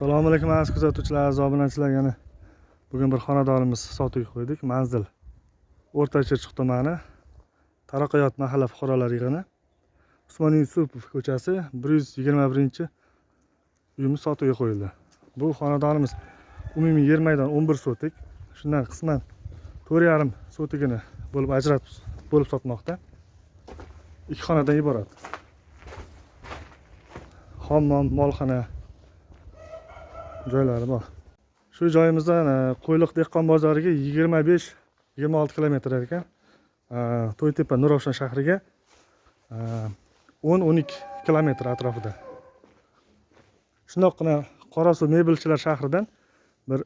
Assalomu alaykum aziz kuzatuvchilar, aziz obunachilar. Yana bugun bir xonadonimiz sotuvga qo'ydik. Manzil O'rta Chirchiq tumani, Taraqqiyot mahalla fuqarolar yig'ini, Usmon Yusupov ko'chasi 121-uyimiz sotuvga qo'yildi. Bu xonadonimiz umumiy yer maydoni 11 sotik. Shundan qisman 4,5 sotigini bo'lib sotmoqda. Ikki xonadan iborat. Hammom, molxona joylari bor. Shu joyimizdan Qo'yliq dehqon bozoriga 25-26 kilometr ekan. To'ytepa Nurafshon shahriga 10-12 kilometr atrofida. Shundoqqina Qorasuv mebelchilar shahridan bir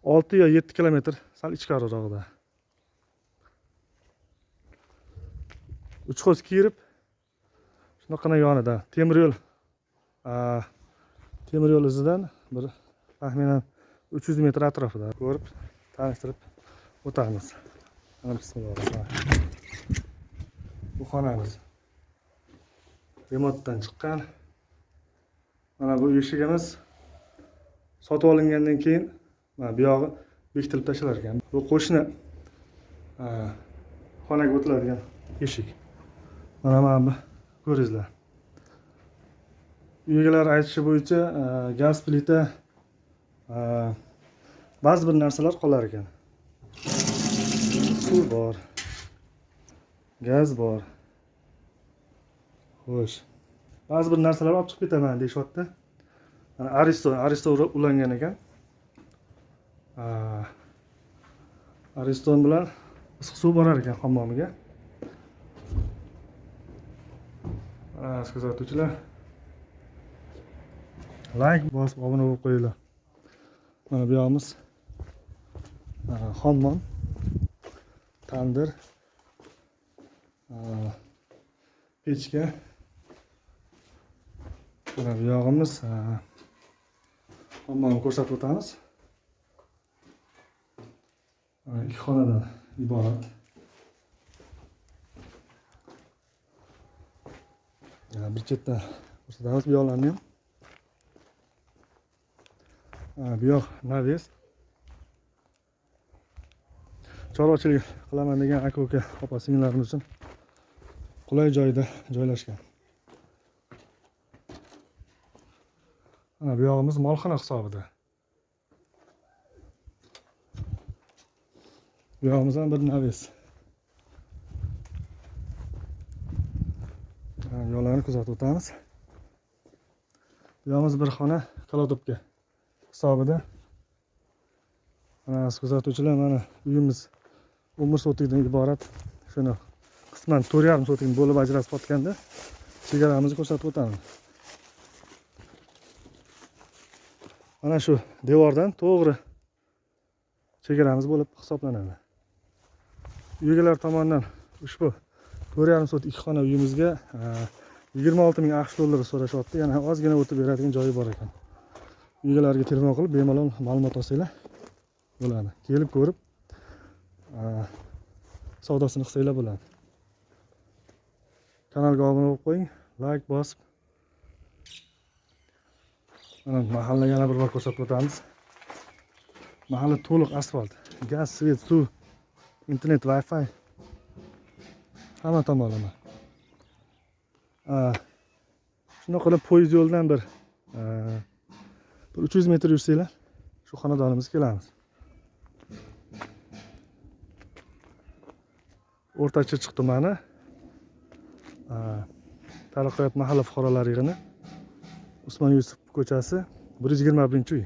6 yo 7 kilometr sal ichkariroqda. Uchxo'z kirib, shundoqqina yonida temir yo'l izidan bir taxminan 300 metr atrofida ko'rib, tanishtirib o'tamiz. Bu xonamiz remontdan chiqqan. Mana bu eshigimiz sotib olingandan keyin bu yog'i bekitilib tashalar ekan. Bu qo'shni xonaga o'tiladigan eshik. Mana bu ko'ringizlar. Uylar aytishi bo'yicha gaz plita, ba'zi bir narsalar qolar ekan. Suv bor, gaz bor. Xo'sh. Ba'zi bir narsalar olib chiqib ketaman deyapti. Mana Ariston ulangan ekan. Ariston bilan issiq suv borar ekan hammomiga. Kuzatuvchilar, like bosib obuna bo'lib qo'yinglar. Mana bu yoqimiz hammom, tandir, pechka. Mana bu yog'imiz hammomni ko'rsatib o'tamiz. Ikki xonadan iborat. Bir chetda ko'rsatamiz bu yoqlarni ham. Bu yoq naves. Chorvachilik qilaman degan aka-uka, opa-singillarimiz uchun qulay joyda joylashgan. Bu yog'imiz molxona hisobida. Bu yog'imiz ham bir naves. Yo'llarni kuzatib o'tamiz. Bu yog'imiz bir xona kolodobka hisobida. Mana kuzatuvchilar, mana uyimiz 11 sotikdan iborat. Shuni qisman 4,5 sotikni bo'lib ajratib sotganda chegaramizni ko'rsatib o'taman. Mana shu devordan to'g'ri chegaramiz bo'lib hisoblanadi. Uylar tomonidan ushbu 4,5 sotik ikki xona uyimizga 26 ming AQSh dollari so'rashyapti. Yana ozgina o'tib beradigan joyi bor ekan. Uylarga telefon qilib bemalol ma'lumot olsanglar bo'ladi. Kelib ko'rib savdosini qilsanglar bo'ladi. Kanalga obuna bo'lib qo'ying, like bosib. Mana mahalla yana bir bor ko'rsatib o'tamiz. Mahalla to'liq asfalt, gaz, svet, suv, internet, Wi-Fi hamma tomonlama. Shunday qilib poyezd yo'ldan bir 300 metr yursanglar shu xonadonimizga kelamiz. O'rta Chirchiq tumani, Taraqqiyot mahalla fuqarolar yig'ini, Usmon Yusupov ko'chasi 121-uy.